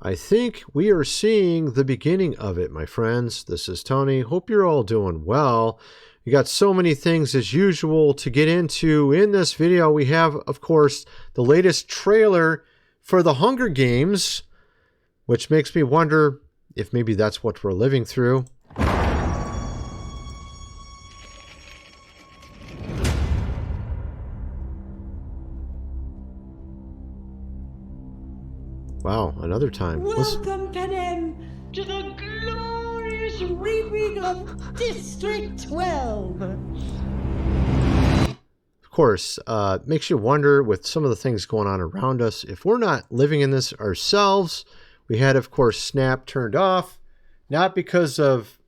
I think we are seeing the beginning of it, my friends. This is Tony. Hope you're all doing well. We got so many things as usual to get into in this video. We have, of course, the latest trailer for the Hunger Games, which makes me wonder if maybe that's what we're living through. Wow, another time. Welcome, Panem, to the glorious reaping of District 12. Of course, makes you wonder with some of the things going on around us, if we're not living in this ourselves. We had, of course, SNAP turned off, not because of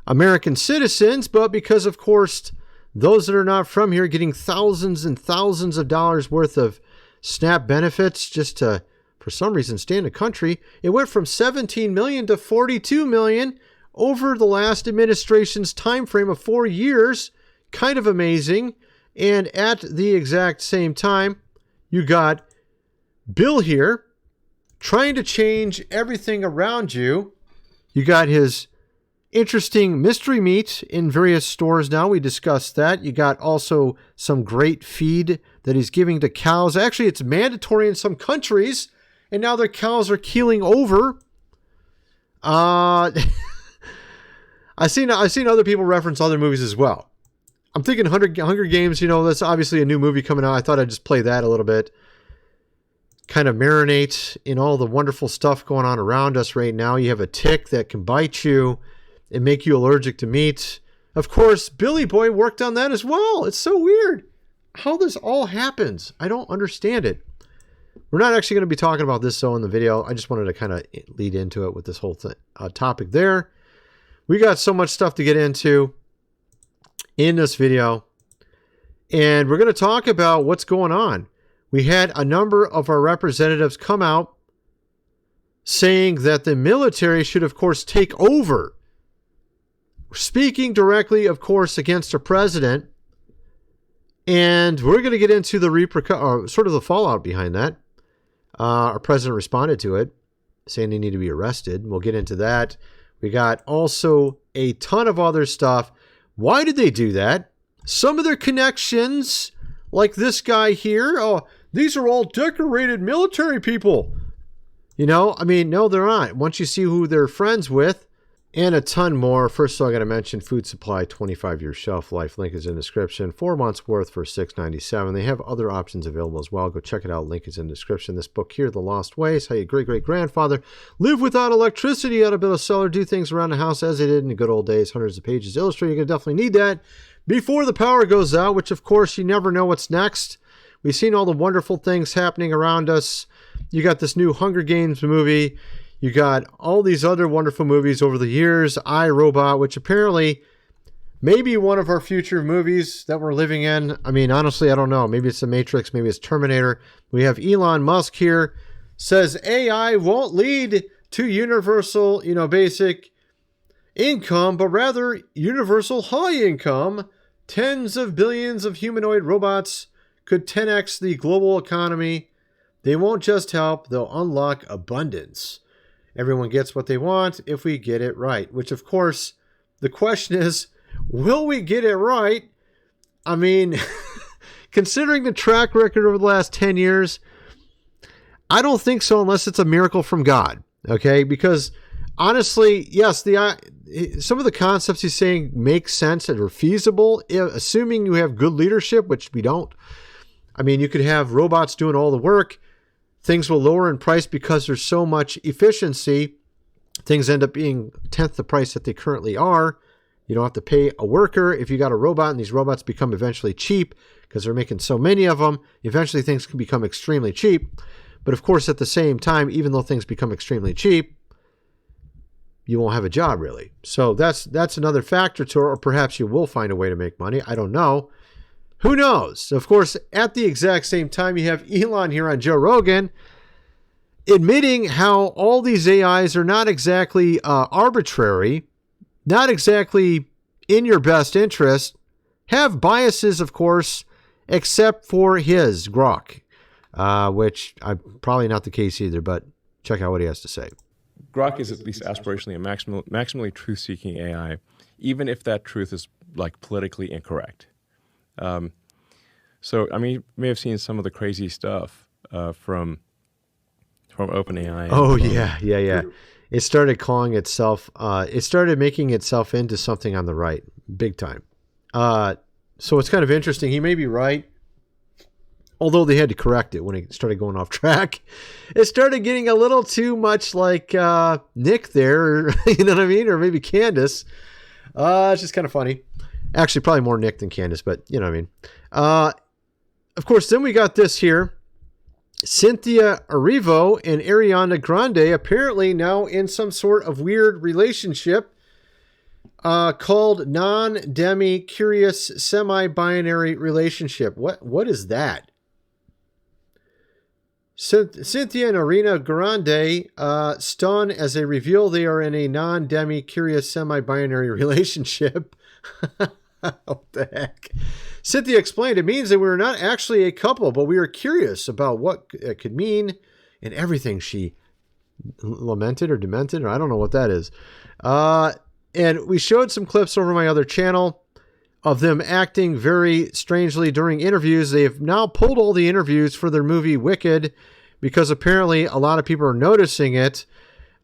American citizens, but because, of course, those that are not from here getting thousands and thousands of dollars worth of SNAP benefits just to, for some reason, stay in the country. It went from 17 million to 42 million over the last administration's time frame of 4 years. Kind of amazing. And at the exact same time, you got Bill here trying to change everything around you. You got his interesting mystery meat in various stores now. We discussed that. You got also some great feed that he's giving to cows. Actually, it's mandatory in some countries, and now their cows are keeling over. I've seen other people reference other movies as well. I'm thinking Hunger Games, that's obviously a new movie coming out. I thought I'd just play that a little bit. Kind of marinate in all the wonderful stuff going on around us right now. You have a tick that can bite you and make you allergic to meat. Of course, Billy Boy worked on that as well. It's so weird how this all happens. I don't understand it. We're not actually going to be talking about this, though, in the video. I just wanted to kind of lead into it with this whole topic there. We got so much stuff to get into in this video, and we're going to talk about what's going on. We had a number of our representatives come out saying that the military should, of course, take over. Speaking directly, of course, against the president. And we're going to get into the sort of the fallout behind that. Our president responded to it, saying they need to be arrested. We'll get into that. We got also a ton of other stuff. Why did they do that? Some of their connections, like this guy here. Oh, these are all decorated military people. No, they're not. Once you see who they're friends with, and a ton more. First of all, I got to mention Food Supply, 25-year shelf life. Link is in the description. 4 months worth for $6.97. They have other options available as well. Go check it out. Link is in the description. This book here, The Lost Ways, how your great-great-grandfather lived without electricity, how to build a cellar, do things around the house as they did in the good old days. Hundreds of pages illustrated. You're going to definitely need that before the power goes out, which, of course, you never know what's next. We've seen all the wonderful things happening around us. You got this new Hunger Games movie. You got all these other wonderful movies over the years. I, Robot, which apparently may be one of our future movies that we're living in. Honestly, I don't know. Maybe it's The Matrix. Maybe it's Terminator. We have Elon Musk here. Says AI won't lead to universal, basic income, but rather universal high income. Tens of billions of humanoid robots could 10x the global economy. They won't just help, they'll unlock abundance. Everyone gets what they want if we get it right. Which, of course, the question is, will we get it right? Considering the track record over the last 10 years, I don't think so unless it's a miracle from God. Okay? Because, honestly, yes, some of the concepts he's saying make sense and are feasible, assuming you have good leadership, which we don't. You could have robots doing all the work. Things will lower in price because there's so much efficiency. Things end up being a tenth the price that they currently are. You don't have to pay a worker if you got a robot, and these robots become eventually cheap because they're making so many of them. Eventually things can become extremely cheap. But of course, at the same time, even though things become extremely cheap, you won't have a job really. So that's another factor to it, or perhaps you will find a way to make money. I don't know. Who knows? Of course, at the exact same time, you have Elon here on Joe Rogan admitting how all these AIs are not exactly arbitrary, not exactly in your best interest, have biases, of course, except for his Grok, which I'm probably not the case either, but Check out what he has to say. Grok is at least aspirationally a maximally truth-seeking AI, even if that truth is like politically incorrect. So, I mean, you may have seen some of the crazy stuff from OpenAI. Oh, yeah. It started calling itself, it started making itself into something on the right, big time. So it's kind of interesting. He may be right, although they had to correct it when it started going off track. It started getting a little too much like Nick there, you know what I mean? Or maybe Candace. It's just kind of funny. Actually, probably more Nick than Candace, but you know what I mean. Of course, then we got this here. Cynthia Erivo and Ariana Grande apparently now in some sort of weird relationship called non-demi-curious semi-binary relationship. What is that? Cynthia and Ariana Grande stun as they reveal they are in a non-demi-curious semi-binary relationship. What the heck? Cynthia explained, it means that we're not actually a couple, but we are curious about what it could mean and everything. She lamented or demented, or I don't know what that is. And we showed some clips over my other channel of them acting very strangely during interviews. They have now pulled all the interviews for their movie Wicked because apparently a lot of people are noticing it.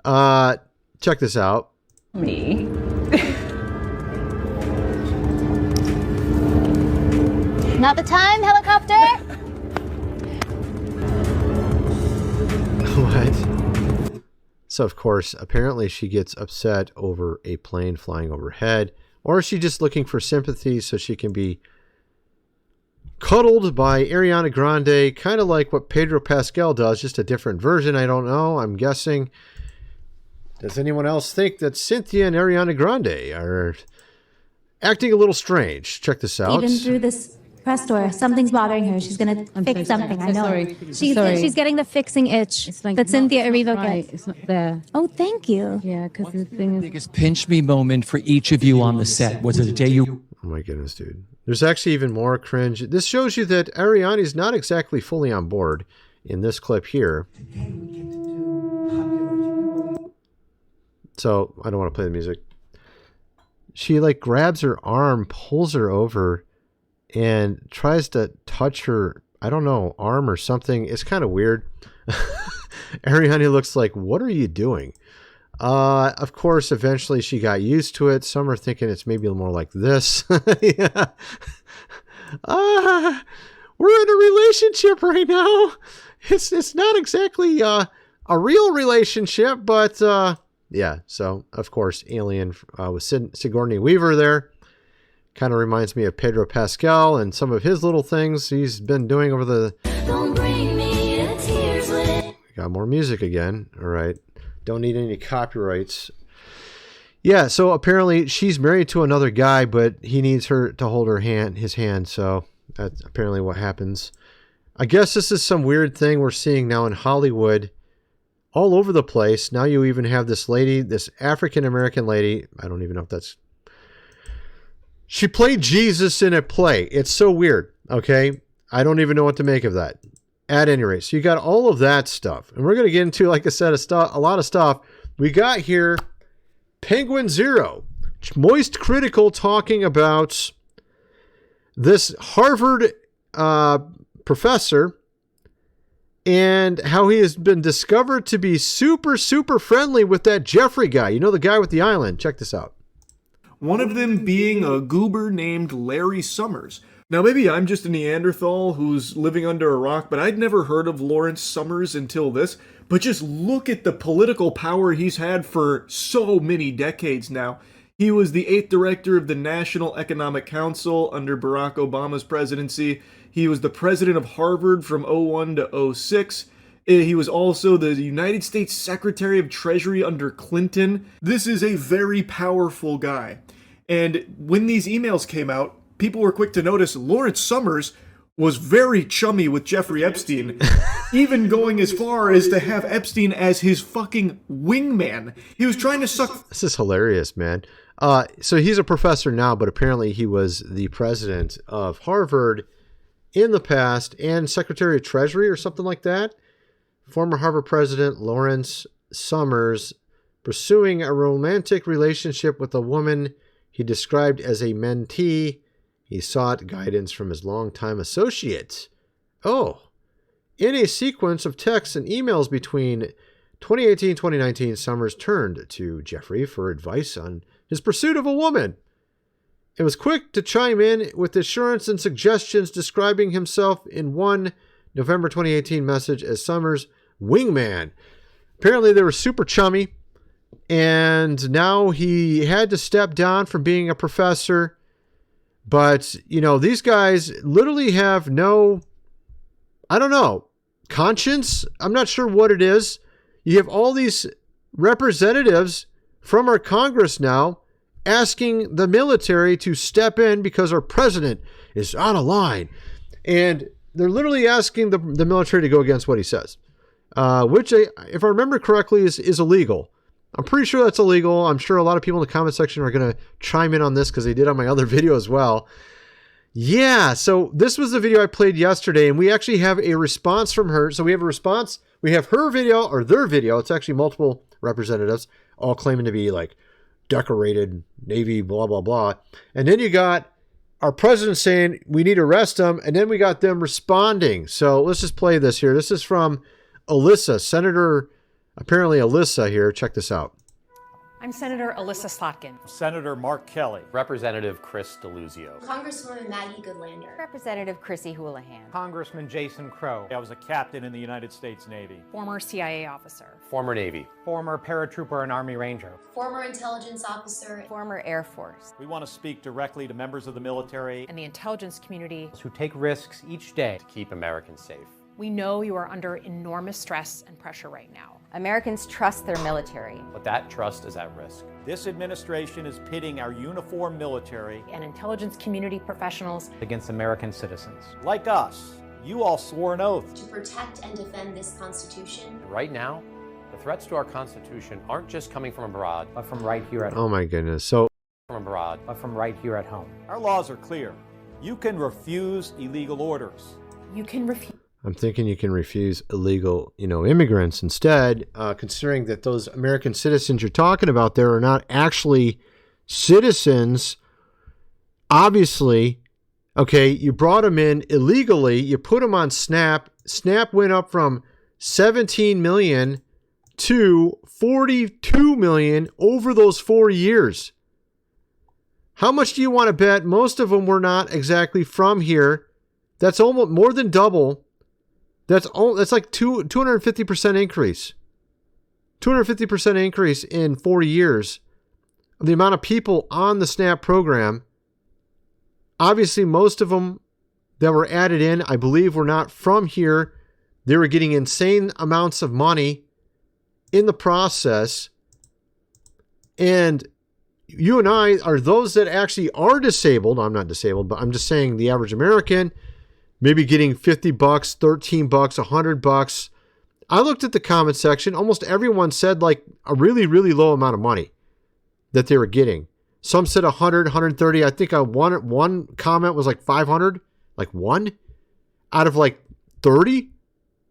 Check this out. Me. Not the time, helicopter! What? So, of course, apparently she gets upset over a plane flying overhead, or is she just looking for sympathy so she can be cuddled by Ariana Grande, kind of like what Pedro Pascal does, just a different version? I don't know. I'm guessing. Does anyone else think that Cynthia and Ariana Grande are acting a little strange? Check this out. Even through this press tour, something's bothering her. She's gonna fix something. I know. Sorry. She's getting the fixing itch that Cynthia Erivo right. gets. It's not there. Oh, thank you. Yeah, because the thing is... biggest pinch me moment for each of you on the set was the day you... Oh my goodness, dude. There's actually even more cringe. This shows you that Ariana's not exactly fully on board in this clip here. So, I don't want to play the music. She like grabs her arm, pulls her over, and tries to touch her, I don't know, arm or something. It's kind of weird. Ariana looks like, what are you doing? Of course, eventually she got used to it. Some are thinking it's maybe more like this. Yeah. We're in a relationship right now. It's not exactly a real relationship, but yeah. So, of course, Alien with Sigourney Weaver there. Kind of reminds me of Pedro Pascal and some of his little things he's been doing over the... Don't bring me to tears with... Got more music again. All right. Don't need any copyrights. Yeah, so apparently she's married to another guy, but he needs her to hold his hand. So that's apparently what happens. I guess this is some weird thing we're seeing now in Hollywood all over the place. Now you even have this lady, this African-American lady. I don't even know if that's... She played Jesus in a play. It's so weird, okay? I don't even know what to make of that. At any rate, so you got all of that stuff. And we're going to get into, like I said, a lot of stuff. We got here Penguin Zero, Moist Critical, talking about this Harvard professor and how he has been discovered to be super, super friendly with that Jeffrey guy. You know, the guy with the island. Check this out. One of them being a goober named Larry Summers. Now, maybe I'm just a Neanderthal who's living under a rock, but I'd never heard of Lawrence Summers until this. But just look at the political power he's had for so many decades now. He was the 8th director of the National Economic Council under Barack Obama's presidency. He was the president of Harvard from 01 to 06. He was also the United States Secretary of Treasury under Clinton. This is a very powerful guy. And when these emails came out, people were quick to notice Lawrence Summers was very chummy with Jeffrey Epstein, even going as far as to have Epstein as his fucking wingman. He was trying to suck... This is hilarious, man. So he's a professor now, but apparently he was the president of Harvard in the past and Secretary of Treasury or something like that former Harvard president Lawrence Summers pursuing a romantic relationship with a woman he described as a mentee. He sought guidance from his longtime associate. Oh, in a sequence of texts and emails between 2018 and 2019, Summers turned to Jeffrey for advice on his pursuit of a woman. It was quick to chime in with assurance and suggestions, describing himself in one November 2018 message as Summers' wingman. Apparently they were super chummy, and now he had to step down from being a professor. But, you know, these guys literally have no, I don't know, conscience. I'm not sure what it is. You have all these representatives from our Congress now asking the military to step in because our president is out of line. And they're literally asking the military to go against what he says, which, if I remember correctly, is illegal. I'm pretty sure that's illegal. I'm sure a lot of people in the comment section are going to chime in on this because they did on my other video as well. Yeah, so this was the video I played yesterday, and we actually have a response from her. So we have a response. We have her video, or their video. It's actually multiple representatives all claiming to be like decorated Navy, blah, blah, blah. And then you got our president saying we need to arrest them, and then we got them responding. So let's just play this here. This is from Alyssa, apparently Alyssa here. Check this out. I'm Senator Alyssa Slotkin. Senator Mark Kelly. Representative Chris DeLuzio. Congresswoman Maggie Goodlander. Representative Chrissy Houlihan. Congressman Jason Crow. I was a captain in the United States Navy. Former CIA officer. Former Navy. Former paratrooper and Army Ranger. Former intelligence officer. Former Air Force. We want to speak directly to members of the military and the intelligence community who take risks each day to keep Americans safe. We know you are under enormous stress and pressure right now. Americans trust their military. But that trust is at risk. This administration is pitting our uniformed military and intelligence community professionals against American citizens. Like us. You all swore an oath to protect and defend this Constitution. Right now, the threats to our Constitution aren't just coming from abroad, but from right here at home. Oh my goodness. So from abroad, but from right here at home. Our laws are clear. You can refuse illegal orders. You can refuse. I'm thinking you can refuse illegal, immigrants instead, considering that those American citizens you're talking about there are not actually citizens. Obviously, okay, you brought them in illegally. You put them on SNAP. SNAP went up from 17 million to 42 million over those 4 years. How much do you want to bet? Most of them were not exactly from here. That's almost more than double. That's like 250% increase. 250% increase in 4 years of the amount of people on the SNAP program. Obviously, most of them that were added in, I believe, were not from here. They were getting insane amounts of money in the process. And you and I are those that actually are disabled. I'm not disabled, but I'm just saying the average American, maybe getting $50, $13, $100. I looked at the comment section. Almost everyone said like a really, really low amount of money that they were getting. Some said 100, 130. I think one comment was like 500, like one out of like 30.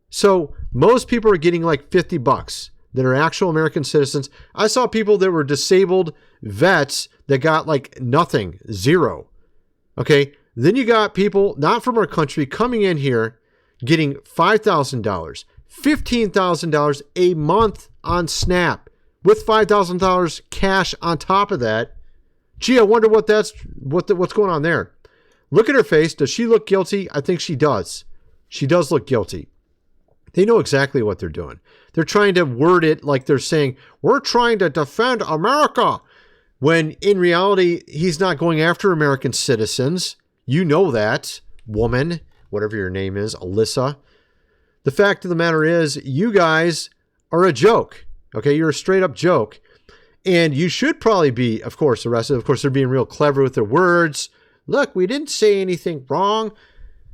So most people are getting like $50 that are actual American citizens. I saw people that were disabled vets that got like nothing, zero. Okay. Then you got people not from our country coming in here getting $5,000, $15,000 a month on SNAP with $5,000 cash on top of that. Gee, I wonder what's going on there. Look at her face. Does she look guilty? I think she does. She does look guilty. They know exactly what they're doing. They're trying to word it like they're saying, we're trying to defend America, when in reality, he's not going after American citizens. You know that, woman, whatever your name is, Alyssa. The fact of the matter is, you guys are a joke. Okay, you're a straight up joke. And you should probably be, of course, arrested. Of course, they're being real clever with their words. Look, we didn't say anything wrong.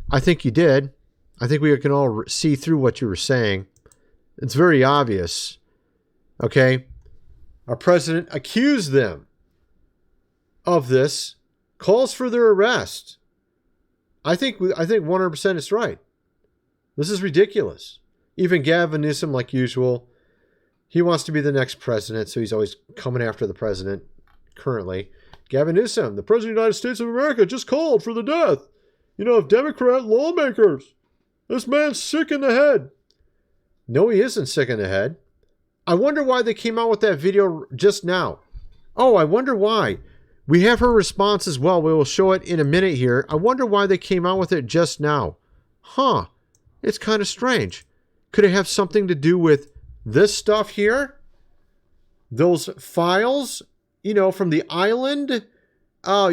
I think you did. I think we can all see through what you were saying. It's very obvious. Okay? Our president accused them of this, calls for their arrest. I think 100% is right. This is ridiculous. Even Gavin Newsom, like usual, he wants to be the next president, so he's always coming after the president currently. Gavin Newsom, the President of the United States of America, just called for the death, of Democrat lawmakers. This man's sick in the head. No, he isn't sick in the head. I wonder why they came out with that video just now. Oh, I wonder why. We have her response as well. We will show it in a minute here. I wonder why they came out with it just now. Huh. It's kind of strange. Could it have something to do with this stuff here? Those files, from the island?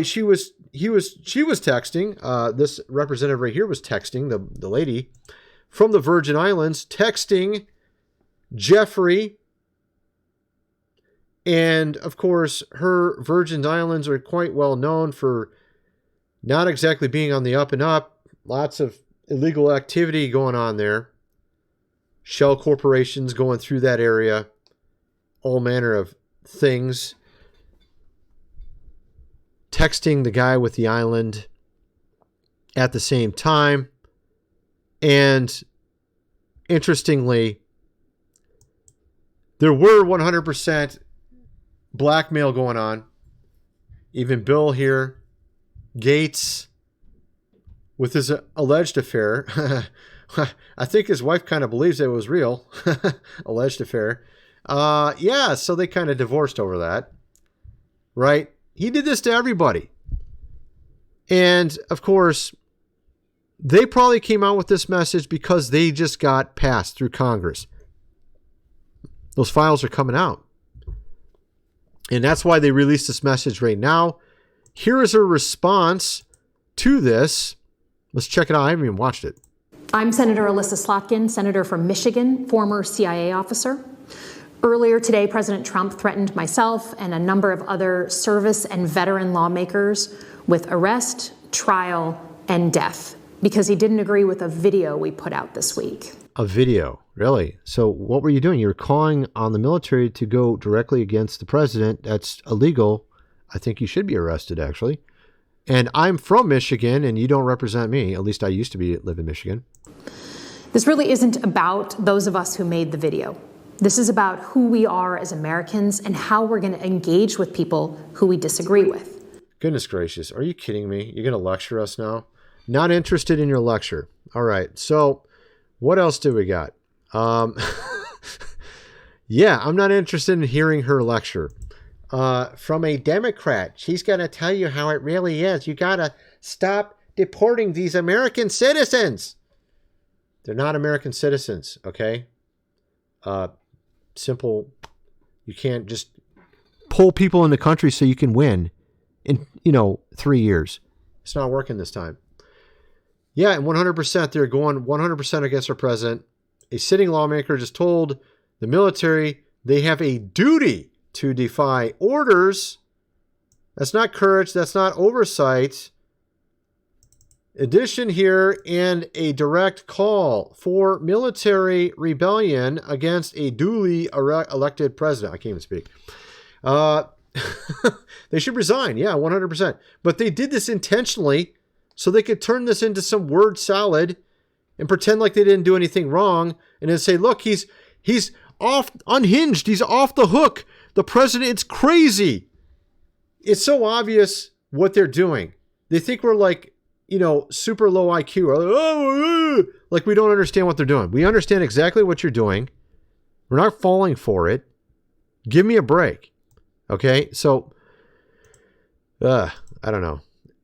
She was texting. This representative right here was texting, the lady from the Virgin Islands, texting Jeffrey. And, of course, her Virgin Islands are quite well known for not exactly being on the up and up. Lots of illegal activity going on there. Shell corporations going through that area. All manner of things. Texting the guy with the island at the same time. And, interestingly, there were 100% blackmail going on. Even Bill here, Gates, with his alleged affair. I think his wife kind of believes it was real. Alleged affair. Yeah, so they kind of divorced over that. Right? He did this to everybody. And, of course, they probably came out with this message because they just got passed through Congress. Those files are coming out. And that's why they released this message right now. Here is a response to this. Let's check it out. I haven't even watched it. I'm Senator Alyssa Slotkin, Senator from Michigan, former CIA officer. Earlier today, President Trump threatened myself and a number of other service and veteran lawmakers with arrest, trial, and death because he didn't agree with a video we put out this week. A video, really? So what were you doing? You were calling on the military to go directly against the president. That's illegal. I think you should be arrested, actually. And I'm from Michigan, and you don't represent me. At least I used to live in Michigan. This really isn't about those of us who made the video. This is about who we are as Americans and how we're going to engage with people who we disagree with. Goodness gracious. Are you kidding me? You're going to lecture us now? Not interested in your lecture. All right. So what else do we got? Yeah, I'm not interested in hearing her lecture. From a Democrat, she's going to tell you how it really is. You got to stop deporting these American citizens. They're not American citizens, okay? Simple. You can't just pull people in the country so you can win in, 3 years. It's not working this time. Yeah, and 100%, they're going 100% against our president. A sitting lawmaker just told the military they have a duty to defy orders. That's not courage. That's not oversight. Addition here, and a direct call for military rebellion against a duly elected president. I can't even speak. They should resign. Yeah, 100%. But they did this intentionally so they could turn this into some word salad and pretend like they didn't do anything wrong and then say, look, he's off, unhinged. He's off the hook. The president, it's crazy. It's so obvious what they're doing. They think we're like, super low IQ. Like we don't understand what they're doing. We understand exactly what you're doing. We're not falling for it. Give me a break. Okay? So, I don't know.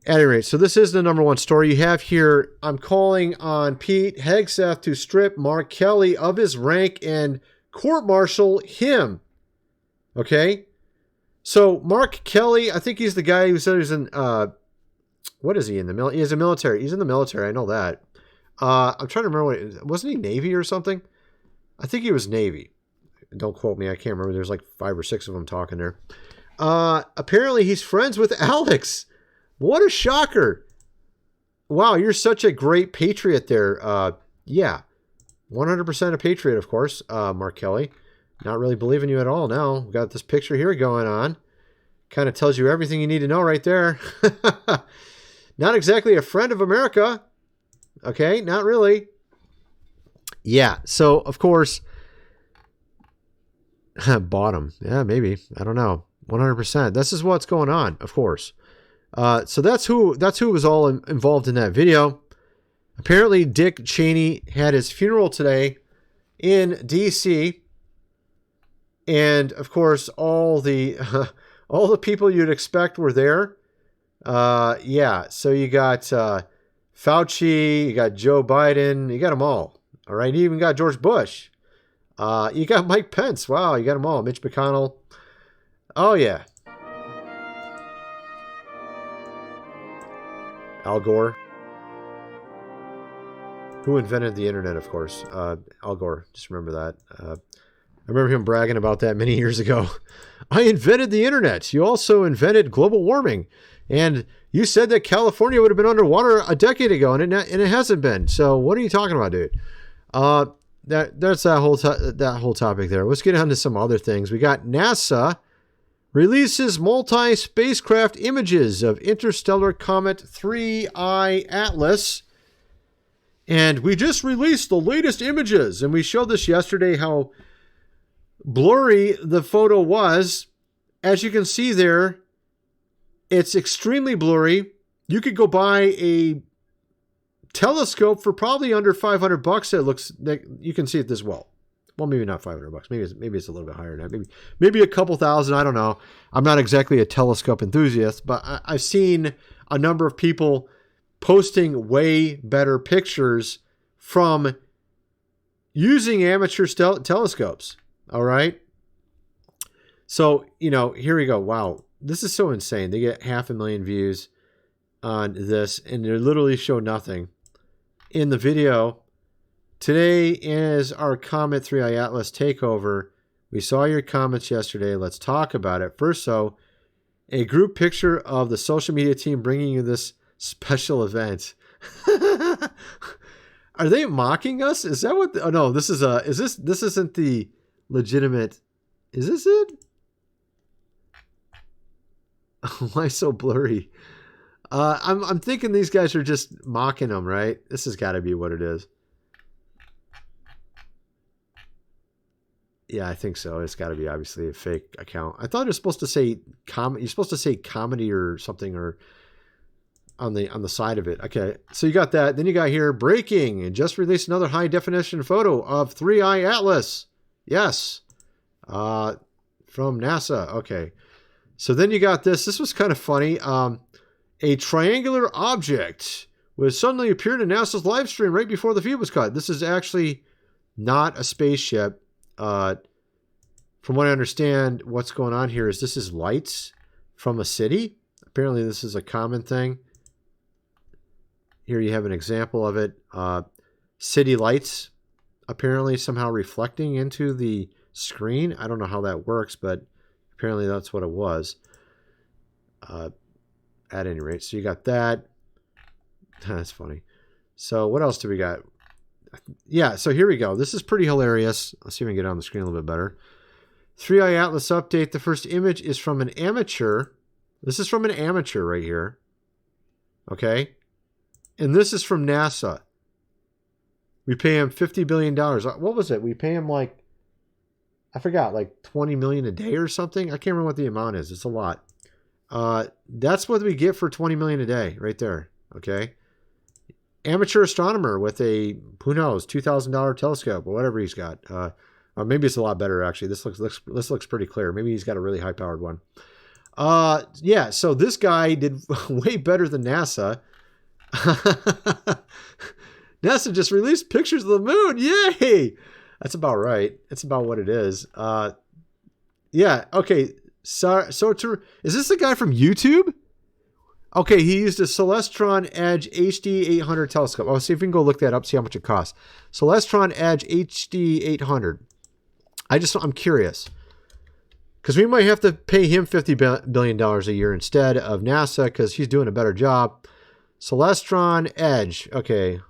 At any rate, so this is the number one story you have here. I'm calling on Pete Hegseth to strip Mark Kelly of his rank and court-martial him. Okay? So Mark Kelly, I think he's the guy who said he's in, what is he in the military? He's in the military. He's in the military. I know that. I'm trying to remember wasn't he Navy or something? I think he was Navy. Don't quote me. I can't remember. There's like 5 or 6 of them talking there. Apparently he's friends with Alex. What a shocker. Wow, you're such a great patriot there. Yeah, 100% a patriot, of course, Mark Kelly. Not really believing you at all now. We've got this picture here going on. Kind of tells you everything you need to know right there. Not exactly a friend of America. Okay, not really. Yeah. So, of course, bottom. Yeah, maybe. I don't know. 100%. This is what's going on, of course. So that's who was all involved in that video. Apparently, Dick Cheney had his funeral today in D.C. And, of course, all the people you'd expect were there. Yeah, so you got Fauci, you got Joe Biden, you got them all. All right, you even got George Bush. You got Mike Pence. Wow, you got them all. Mitch McConnell. Oh, yeah. Al Gore. Who invented the internet, of course. Al Gore. Just remember that. I remember him bragging about that many years ago. I invented the internet. You also invented global warming. And you said that California would have been underwater a decade ago, and it hasn't been. So what are you talking about, dude? That's that whole topic there. Let's get on to some other things. We got NASA releases multi-spacecraft images of interstellar comet 3I Atlas. And we just released the latest images. And we showed this yesterday, how blurry the photo was. As you can see there, it's extremely blurry. You could go buy a telescope for probably under $500. It looks like you can see it this well. Well, maybe not $500. Maybe it's a little bit higher than that. Maybe a couple thousand. I don't know. I'm not exactly a telescope enthusiast, but I've seen a number of people posting way better pictures from using amateur telescopes. All right. So, here we go. Wow. This is so insane. They get 500,000 views on this, and they literally show nothing. In the video, today is our Comet 3I Atlas takeover. We saw your comments yesterday. Let's talk about it. First, a group picture of the social media team bringing you this special event. Are they mocking us? Is that what? Oh no, this isn't the legitimate. Is this it? Why so blurry? I'm thinking these guys are just mocking them, right? This has got to be what it is. Yeah, I think so. It's got to be obviously a fake account. I thought it was supposed to say you're supposed to say comedy or something, or on the side of it. Okay, so you got that. Then you got here breaking, and just released another high definition photo of 3I Atlas. Yes, from NASA. Okay, so then you got this. This was kind of funny. A triangular object was suddenly appeared in NASA's live stream right before the feed was cut. This is actually not a spaceship. From what I understand, what's going on here is this is lights from a city. Apparently, this is a common thing. Here you have an example of it. City lights apparently somehow reflecting into the screen. I don't know how that works, but apparently that's what it was. At any rate, so you got that. That's funny. So what else do we got? Yeah, so here we go. This is pretty hilarious. Let's see if we can get it on the screen a little bit better. 3I Atlas update. The first image is from an amateur. This is from an amateur right here. Okay? And this is from NASA. We pay him $50 billion. What was it? We pay him I forgot, $20 million a day or something. I can't remember what the amount is. It's a lot. That's what we get for $20 million a day right there. Okay. Amateur astronomer with a, who knows, $2,000 telescope or whatever he's got. Or maybe it's a lot better actually. This looks pretty clear. Maybe he's got a really high powered one. Yeah. So this guy did way better than NASA. NASA just released pictures of the moon. Yay. That's about right. It's about what it is. Yeah. Okay. So is this the guy from YouTube? Okay, he used a Celestron Edge HD 800 telescope. I'll see if we can go look that up, see how much it costs. Celestron Edge HD 800. I'm curious. Because we might have to pay him $50 billion a year instead of NASA because he's doing a better job. Celestron Edge. Okay.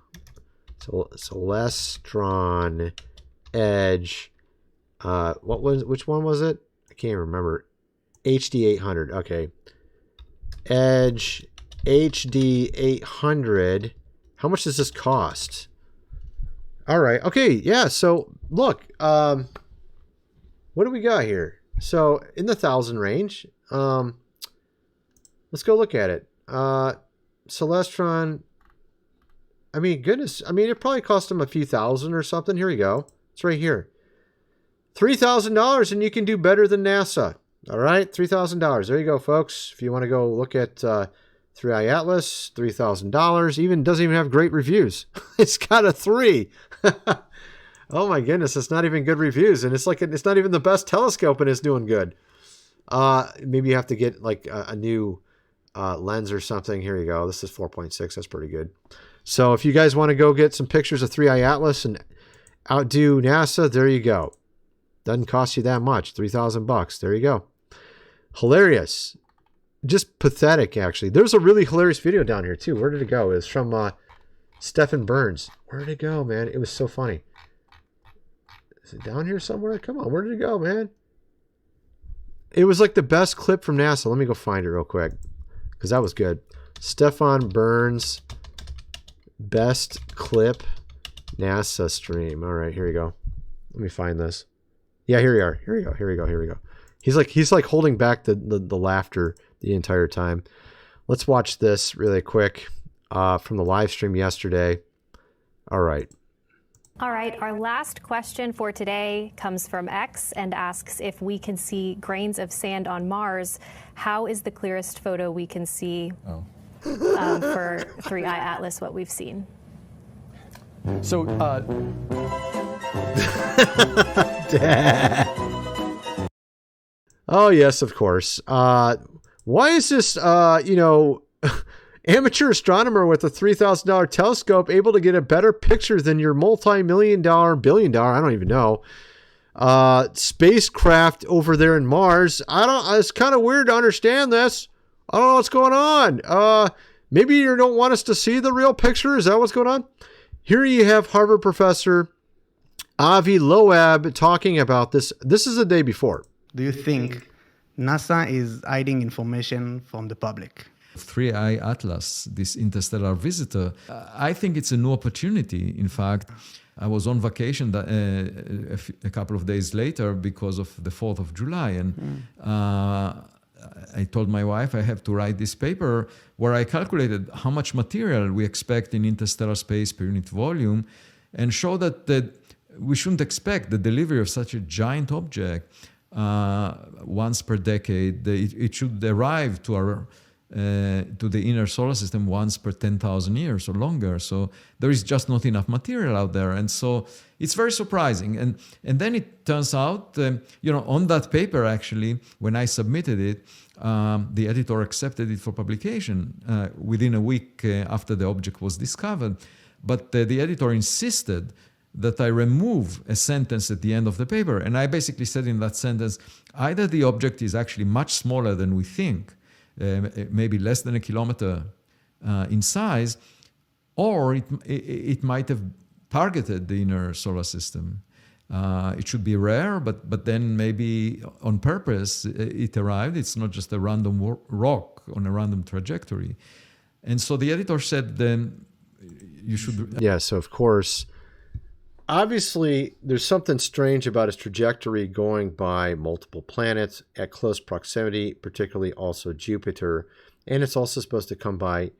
So Celestron Edge. Which one was it? I can't remember. HD 800. Okay. Edge HD 800. How much does this cost? All right. Okay. Yeah. So look, what do we got here? So in the 1,000 range, let's go look at it. Celestron. I mean, goodness. I mean, it probably cost them a few thousand or something. Here we go. It's right here. $3,000 and you can do better than NASA. All right. $3,000. There you go, folks. If you want to go look at 3i Atlas, $3,000. Even doesn't even have great reviews. It's got a 3. Oh my goodness, it's not even good reviews, and it's like it's not even the best telescope, and it's doing good. Maybe you have to get like a new lens or something. Here you go. This is 4.6. That's pretty good. So if you guys want to go get some pictures of 3i Atlas and outdo NASA, there you go. Doesn't cost you that much. $3,000. There you go. Hilarious. Just pathetic, actually. There's a really hilarious video down here too. Where did it go? It was from Stephen Burns. Where did it go, man? It was so funny. Is it down here somewhere? Come on, where did it go, man? It was like the best clip from NASA. Let me go find it real quick, because that was good. Stefan Burns, best clip NASA stream. All right, here we go. Let me find this. Yeah, here we are. Here we go. Here we go. Here we go. He's like holding back the laughter the entire time. Let's watch this really quick from the live stream yesterday. All right. All right, our last question for today comes from X and asks if we can see grains of sand on Mars. How is the clearest photo we can see for 3i Atlas, what we've seen? So, Oh, yes, of course. Why is this, amateur astronomer with a $3,000 telescope able to get a better picture than your multi-million-dollar, billion-dollar, I don't even know, spacecraft over there in Mars? It's kind of weird to understand this. I don't know what's going on. Maybe you don't want us to see the real picture. Is that what's going on? Here you have Harvard professor Avi Loeb talking about this. This is the day before. Do you think NASA is hiding information from the public? 3i Atlas, this interstellar visitor, I think it's a new opportunity. In fact, I was on vacation a couple of days later because of the 4th of July. And I told my wife I have to write this paper where I calculated how much material we expect in interstellar space per unit volume and show that we shouldn't expect the delivery of such a giant object once per decade. It should arrive to the inner solar system once per 10,000 years or longer. So there is just not enough material out there. And so it's very surprising. And then it turns out, on that paper, actually, when I submitted it, the editor accepted it for publication within a week after the object was discovered. But the editor insisted that I remove a sentence at the end of the paper. And I basically said in that sentence, either the object is actually much smaller than we think, maybe less than a kilometer in size, or it might have targeted the inner solar system. It should be rare, but then maybe on purpose it arrived. It's not just a random rock on a random trajectory. And so the editor said, then you should... Yeah, so of course, obviously there's something strange about its trajectory going by multiple planets at close proximity, particularly also Jupiter. And it's also supposed to come by,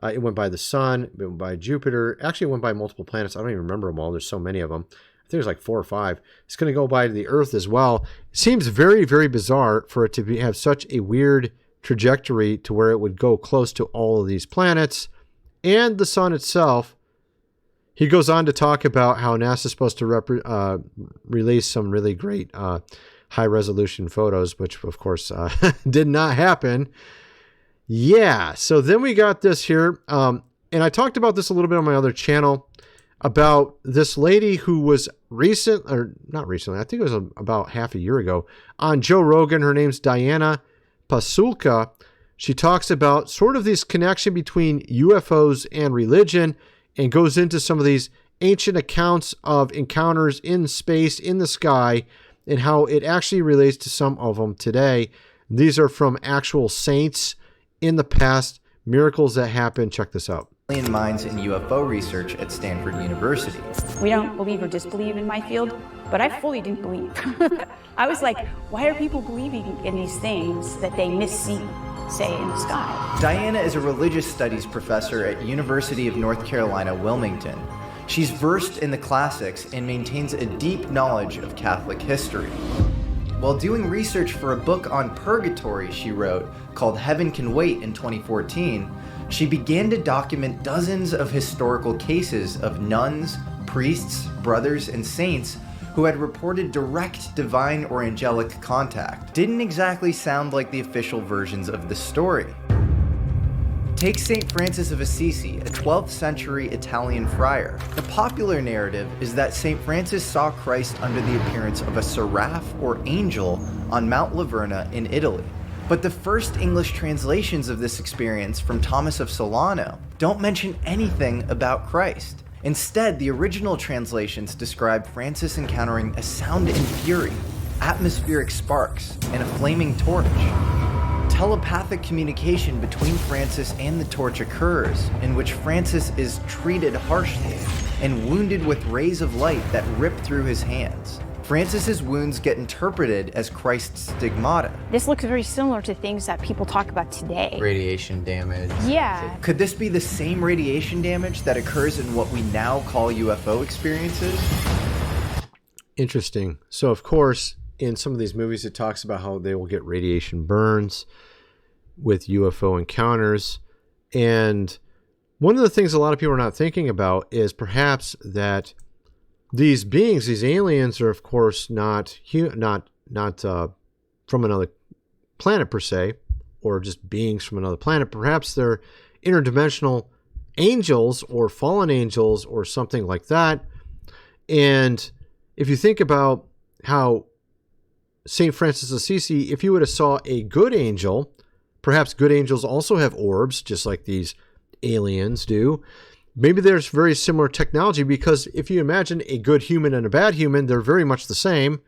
it went by the sun, it went by Jupiter. Actually, it went by multiple planets. I don't even remember them all. There's so many of them. I think there's like 4 or 5. It's going to go by the Earth as well. It seems very, very bizarre for it to have such a weird trajectory to where it would go close to all of these planets and the sun itself. He goes on to talk about how NASA is supposed to release some really great high-resolution photos, which, of course, did not happen. Yeah, so then we got this here. And I talked about this a little bit on my other channel about this lady who was not recently, I think it was about half a year ago, on Joe Rogan. Her name's Diana Pasulka. She talks about sort of this connection between UFOs and religion, and goes into some of these ancient accounts of encounters in space, in the sky, and how it actually relates to some of them today. These are from actual saints in the past, miracles that happened. Check this out. minds in UFO research at Stanford University. We don't believe or disbelieve in my field, but I fully didn't believe. I was like, why are people believing in these things that they missee, say, in the sky? Diana is a religious studies professor at University of North Carolina, Wilmington. She's versed in the classics and maintains a deep knowledge of Catholic history. While doing research for a book on purgatory she wrote called Heaven Can Wait in 2014, she began to document dozens of historical cases of nuns, priests, brothers, and saints who had reported direct divine or angelic contact. Didn't exactly sound like the official versions of the story. Take St. Francis of Assisi, a 12th century Italian friar. The popular narrative is that St. Francis saw Christ under the appearance of a seraph or angel on Mount Laverna in Italy. But the first English translations of this experience from Thomas of Solano don't mention anything about Christ. Instead, the original translations describe Francis encountering a sound and fury, atmospheric sparks, and a flaming torch. Telepathic communication between Francis and the torch occurs, in which Francis is treated harshly and wounded with rays of light that rip through his hands. Francis's wounds get interpreted as Christ's stigmata. This looks very similar to things that people talk about today. Radiation damage. Yeah. Could this be the same radiation damage that occurs in what we now call UFO experiences? Interesting. So, of course, in some of these movies, it talks about how they will get radiation burns with UFO encounters. And one of the things a lot of people are not thinking about is perhaps that these beings, these aliens, are of course not from another planet per se, or just beings from another planet. Perhaps they're interdimensional angels or fallen angels or something like that. And if you think about how St. Francis of Assisi, if you would have saw a good angel, perhaps good angels also have orbs, just like these aliens do. Maybe there's very similar technology, because if you imagine a good human and a bad human, they're very much the same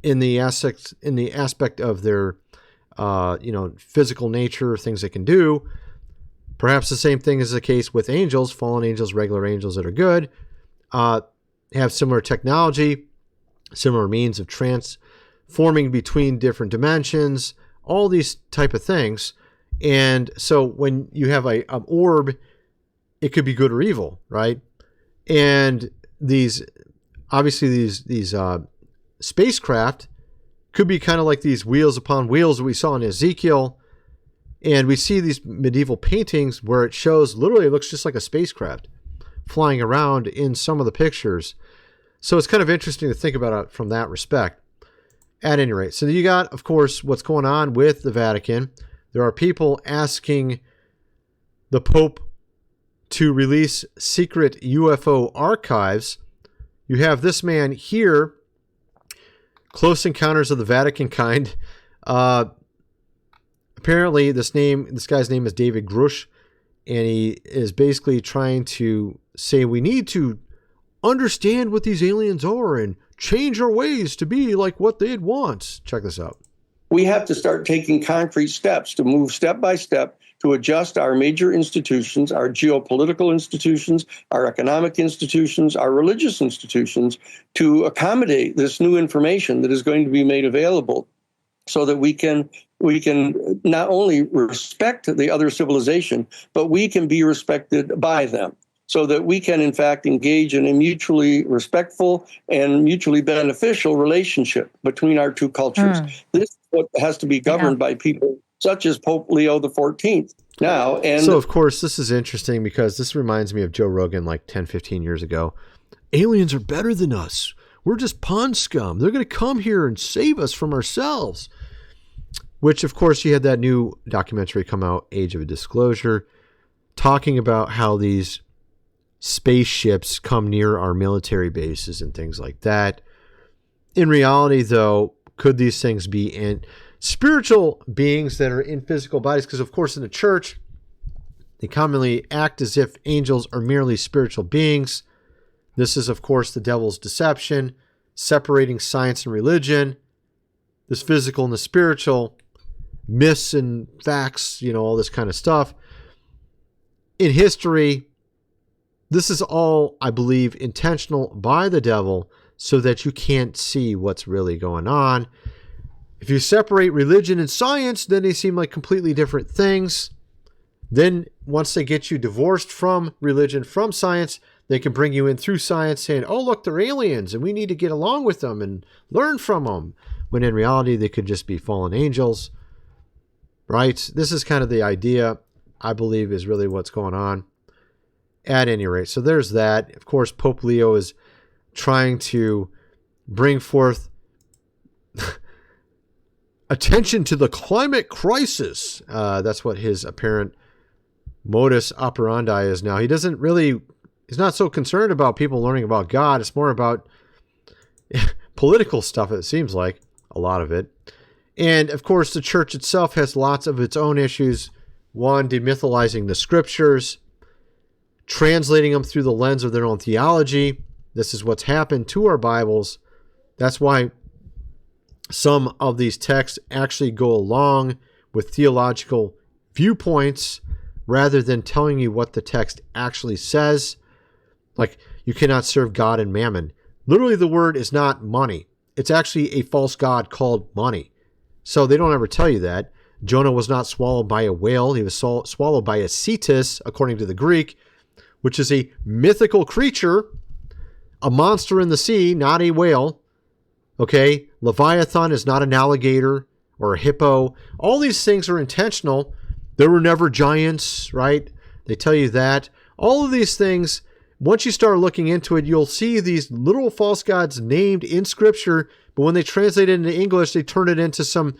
in the aspect of their physical nature, things they can do. Perhaps the same thing is the case with angels, fallen angels, regular angels that are good, have similar technology, similar means of transforming between different dimensions, all these type of things. And so when you have an orb, it could be good or evil, right? And these spacecraft could be kind of like these wheels upon wheels that we saw in Ezekiel. And we see these medieval paintings where it shows, literally it looks just like a spacecraft flying around in some of the pictures. So it's kind of interesting to think about it from that respect. At any rate, so you got, of course, what's going on with the Vatican. There are people asking the Pope to release secret UFO archives. You have this man here, Close Encounters of the Vatican kind. Apparently, this guy's name is David Grush, and he is basically trying to say we need to understand what these aliens are and change our ways to be like what they'd want. Check this out. We have to start taking concrete steps to move step by step to adjust our major institutions, our geopolitical institutions, our economic institutions, our religious institutions, to accommodate this new information that is going to be made available, so that we can not only respect the other civilization, but we can be respected by them, so that we can, in fact, engage in a mutually respectful and mutually beneficial relationship between our two cultures. This is what has to be governed by people such as Pope Leo XIV now. And so, of course, this is interesting because this reminds me of Joe Rogan like 10, 15 years ago. Aliens are better than us. We're just pond scum. They're going to come here and save us from ourselves. Which, of course, you had that new documentary come out, Age of Disclosure, talking about how these spaceships come near our military bases and things like that. In reality, though, could these things be spiritual beings that are in physical bodies? Because, of course, in the church, they commonly act as if angels are merely spiritual beings. This is, of course, the devil's deception, separating science and religion, this physical and the spiritual, myths and facts, all this kind of stuff. in history, this is all, I believe, intentional by the devil so that you can't see what's really going on. If you separate religion and science, then they seem like completely different things. Then once they get you divorced from religion, from science, they can bring you in through science saying, oh, look, they're aliens and we need to get along with them and learn from them. When in reality, they could just be fallen angels, right? This is kind of the idea, I believe, is really what's going on at any rate. So there's that. Of course, Pope Leo is trying to bring forth attention to the climate crisis. That's what his apparent modus operandi is now. He's not so concerned about people learning about God. It's more about political stuff, it seems like, a lot of it. And of course, the church itself has lots of its own issues. One, demytholizing the scriptures, translating them through the lens of their own theology. This is what's happened to our Bibles. That's why some of these texts actually go along with theological viewpoints rather than telling you what the text actually says. Like, you cannot serve God and mammon. Literally, the word is not money. It's actually a false god called money. So they don't ever tell you that. Jonah was not swallowed by a whale. He was swallowed by a cetus, according to the Greek, which is a mythical creature, a monster in the sea, not a whale. Okay, Leviathan is not an alligator or a hippo. All these things are intentional. There were never giants, right? They tell you that. All of these things, once you start looking into it, you'll see these literal false gods named in Scripture, but when they translate it into English, they turn it into some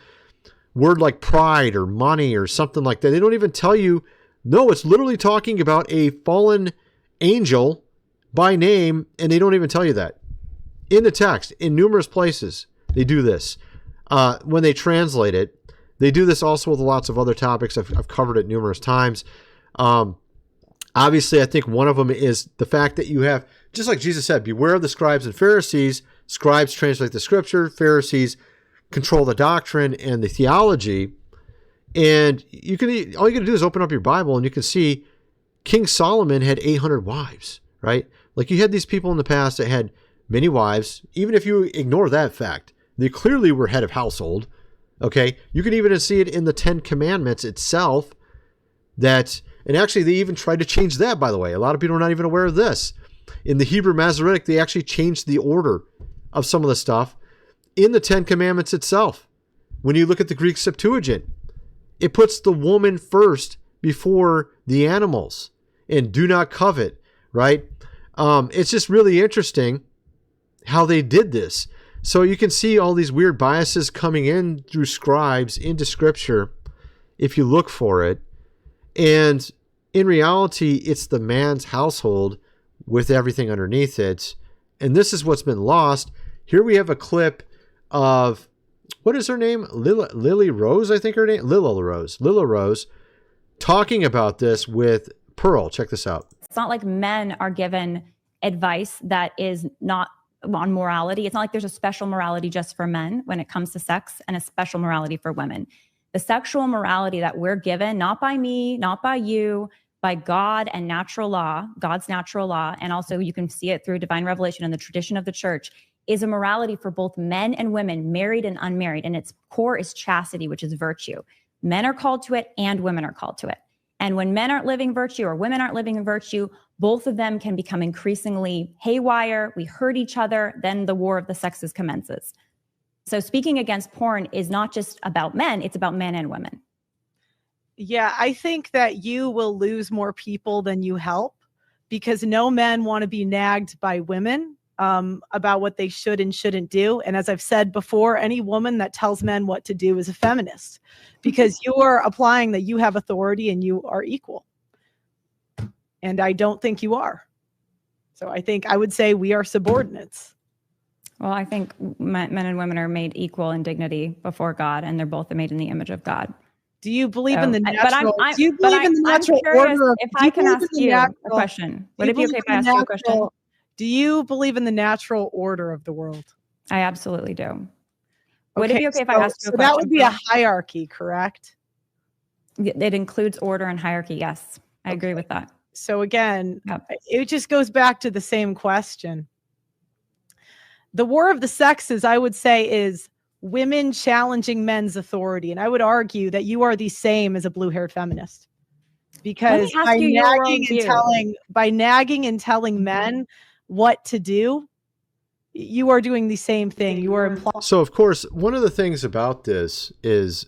word like pride or money or something like that. They don't even tell you, no, it's literally talking about a fallen angel by name, and they don't even tell you that. In the text, in numerous places, they do this. When they translate it, they do this also with lots of other topics. I've covered it numerous times. Obviously, I think one of them is the fact that you have, just like Jesus said, beware of the scribes and Pharisees. Scribes translate the scripture. Pharisees control the doctrine and the theology. And all you got to do is open up your Bible and you can see King Solomon had 800 wives, right? Like, you had these people in the past that had many wives. Even if you ignore that fact, they clearly were head of household. Okay, you can even see it in the 10 Commandments itself. And actually, they even tried to change that, by the way. A lot of people are not even aware of this. In the Hebrew Masoretic, they actually changed the order of some of the stuff in the 10 Commandments itself. When you look at the Greek Septuagint, it puts the woman first before the animals. And do not covet, right? It's just really interesting how they did this. So you can see all these weird biases coming in through scribes into Scripture if you look for it. And in reality, it's the man's household with everything underneath it. And this is what's been lost. Here we have a clip of, what is her name? Lily Rose, I think her name? Lila Rose, talking about this with Pearl. Check this out. It's not like men are given advice that is not on morality. It's not like there's a special morality just for men when it comes to sex and a special morality for women. The sexual morality that we're given, not by me, not by you, by God and natural law, God's natural law, and also you can see it through divine revelation and the tradition of the church, is a morality for both men and women, married and unmarried. And its core is chastity, which is virtue. Men are called to it and women are called to it. And when men aren't living virtue or women aren't living in virtue, both of them can become increasingly haywire. We hurt each other. Then the war of the sexes commences. So speaking against porn is not just about men, it's about men and women. Yeah, I think that you will lose more people than you help because no men want to be nagged by women about what they should and shouldn't do. And as I've said before, any woman that tells men what to do is a feminist because you're applying that you have authority and you are equal. And I don't think you are. So I would say we are subordinates. Well, I think men and women are made equal in dignity before God, and they're both made in the image of God. Do you believe in the natural? Do you believe in the natural order? If I can ask you a question, would it be okay if I ask you a question? Do you believe in the natural order of the world? I absolutely do. Would it be okay if I asked you a question? That would be a hierarchy, correct? It includes order and hierarchy, yes. I agree with that. So again, it just goes back to the same question. The war of the sexes, I would say, is women challenging men's authority. And I would argue that you are the same as a blue-haired feminist. Because by nagging and telling men what to do, you are doing the same thing. You are implying. So, of course, one of the things about this is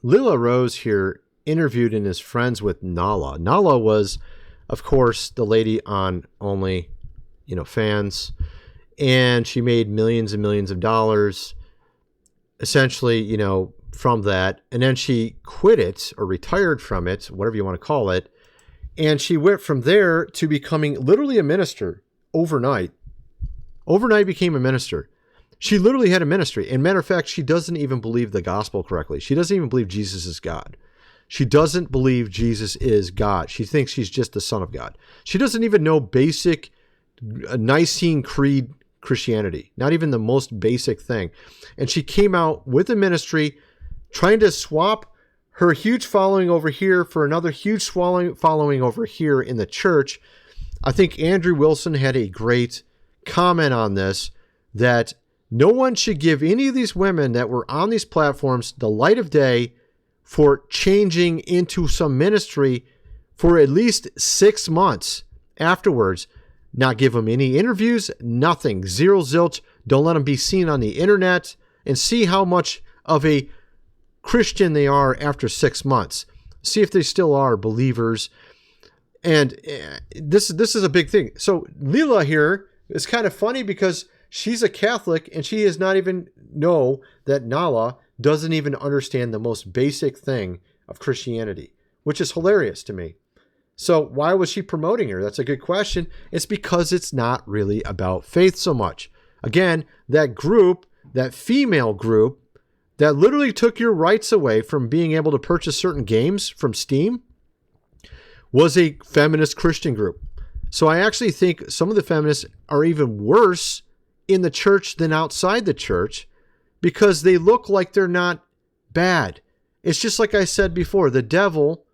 Lila Rose here interviewed and is friends with Nala. Nala was, of course, the lady on Only, Fans, and she made millions and millions of dollars, essentially, from that. And then she quit it or retired from it, whatever you want to call it. And she went from there to becoming literally a minister overnight. Overnight became a minister. She literally had a ministry. And matter of fact, she doesn't even believe the gospel correctly. She doesn't even believe Jesus is God. She doesn't believe Jesus is God. She thinks she's just the Son of God. She doesn't even know basic Nicene Creed Christianity, not even the most basic thing. And she came out with a ministry trying to swap her huge following over here for another huge following over here in the church. I think Andrew Wilson had a great comment on this, that no one should give any of these women that were on these platforms the light of day for changing into some ministry for at least 6 months afterwards. Not give them any interviews, nothing, zero zilch. Don't let them be seen on the internet, and see how much of a Christian they are after 6 months. See if they still are believers. And this is a big thing. So Lila here is kind of funny because she's a Catholic and she does not even know that Nala doesn't even understand the most basic thing of Christianity, which is hilarious to me. So why was she promoting her? That's a good question. It's because it's not really about faith so much. Again, that group, that female group that literally took your rights away from being able to purchase certain games from Steam, was a feminist Christian group. So I actually think some of the feminists are even worse in the church than outside the church, because they look like they're not bad. It's just like I said before, the devil,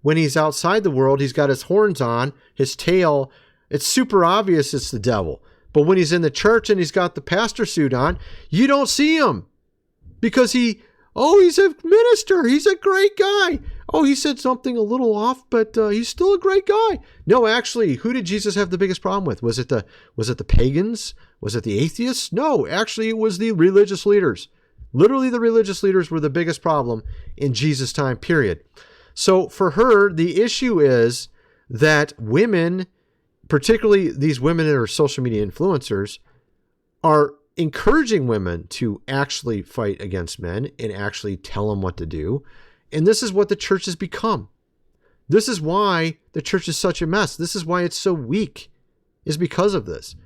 when he's outside the world, he's got his horns on, his tail. It's super obvious it's the devil. But when he's in the church and he's got the pastor suit on, you don't see him, because he's a minister. He's a great guy. Oh, he said something a little off, but he's still a great guy. No, actually, who did Jesus have the biggest problem with? Was it the pagans? Was it the atheists? No, actually, it was the religious leaders. Literally, the religious leaders were the biggest problem in Jesus' time period. So for her, the issue is that women, particularly these women that are social media influencers, are encouraging women to actually fight against men and actually tell them what to do. And this is what the church has become. This is why the church is such a mess. This is why it's so weak, is because of this.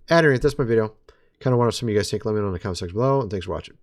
At any rate, that's my video. Kind of want to know what some of you guys think. Let me know in the comment section below, and thanks for watching.